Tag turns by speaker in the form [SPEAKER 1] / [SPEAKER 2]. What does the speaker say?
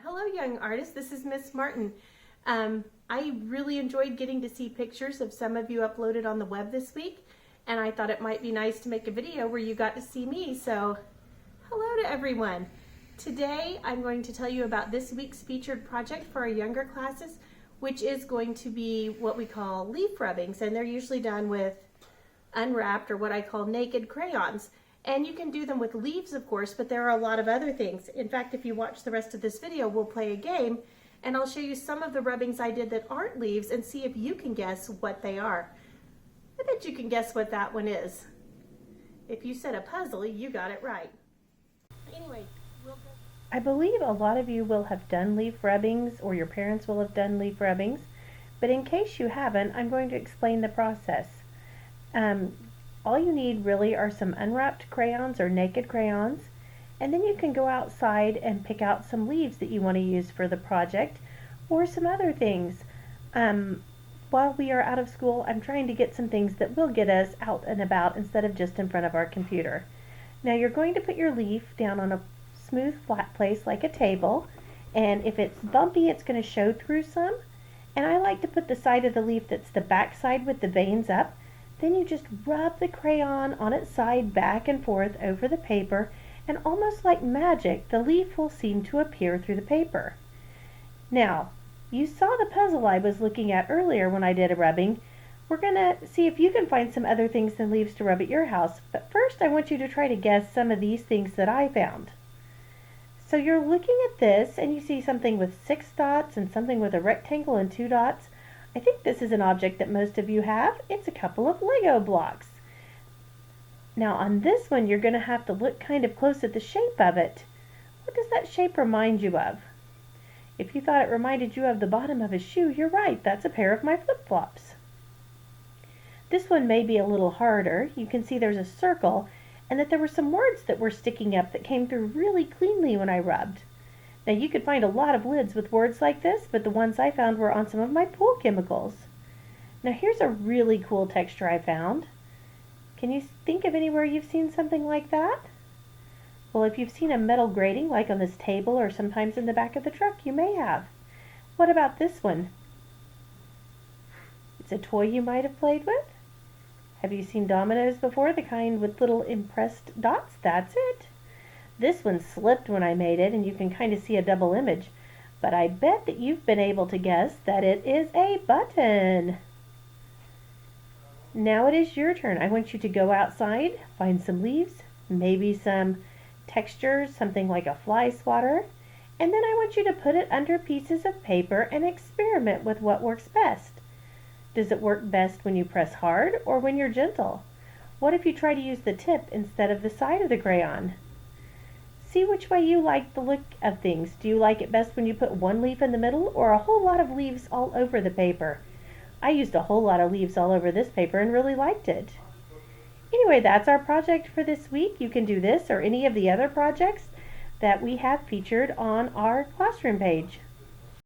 [SPEAKER 1] Hello, young artists. This is Miss Martin. I really enjoyed getting to see pictures of some of you uploaded on the web this week, and I thought it might be nice to make a video where you got to see me. So, hello to everyone. Today, I'm going to tell you about this week's featured project for our younger classes, which is going to be what we call leaf rubbings, and they're usually done with unwrapped or what I call naked crayons. And you can do them with leaves, of course, but there are a lot of other things. In fact, if you watch the rest of this video, we'll play a game, and I'll show you some of the rubbings I did that aren't leaves and see if you can guess what they are. I bet you can guess what that one is. If you said a puzzle, you got it right. Anyway, I believe a lot of you will have done leaf rubbings, or your parents will have done leaf rubbings, but in case you haven't, I'm going to explain the process. All you need really are some unwrapped crayons or naked crayons, and then you can go outside and pick out some leaves that you want to use for the project or some other things. While we are out of school, I'm trying to get some things that will get us out and about instead of just in front of our computer. Now you're going to put your leaf down on a smooth flat place like a table, and if it's bumpy it's going to show through some, and I like to put the side of the leaf that's the back side with the veins up. Then you just rub the crayon on its side back and forth over the paper, and almost like magic, the leaf will seem to appear through the paper. Now, you saw the puzzle I was looking at earlier when I did a rubbing. We're going to see if you can find some other things than leaves to rub at your house, but first I want you to try to guess some of these things that I found. So you're looking at this, and you see something with 6 dots and something with a rectangle and 2 dots. I think this is an object that most of you have. It's a couple of Lego blocks. Now on this one you're going to have to look kind of close at the shape of it. What does that shape remind you of? If you thought it reminded you of the bottom of a shoe, you're right. That's a pair of my flip-flops. This one may be a little harder. You can see there's a circle and that there were some words that were sticking up that came through really cleanly when I rubbed. Now you could find a lot of lids with words like this, but the ones I found were on some of my pool chemicals. Now here's a really cool texture I found. Can you think of anywhere you've seen something like that? Well, if you've seen a metal grating like on this table or sometimes in the back of the truck, you may have. What about this one? It's a toy you might have played with. Have you seen dominoes before, the kind with little impressed dots? That's it. This one slipped when I made it, and you can kind of see a double image, but I bet that you've been able to guess that it is a button. Now it is your turn. I want you to go outside, find some leaves, maybe some textures, something like a fly swatter, and then I want you to put it under pieces of paper and experiment with what works best. Does it work best when you press hard or when you're gentle? What if you try to use the tip instead of the side of the crayon? See which way you like the look of things. Do you like it best when you put one leaf in the middle or a whole lot of leaves all over the paper? I used a whole lot of leaves all over this paper and really liked it. Anyway, that's our project for this week. You can do this or any of the other projects that we have featured on our classroom page.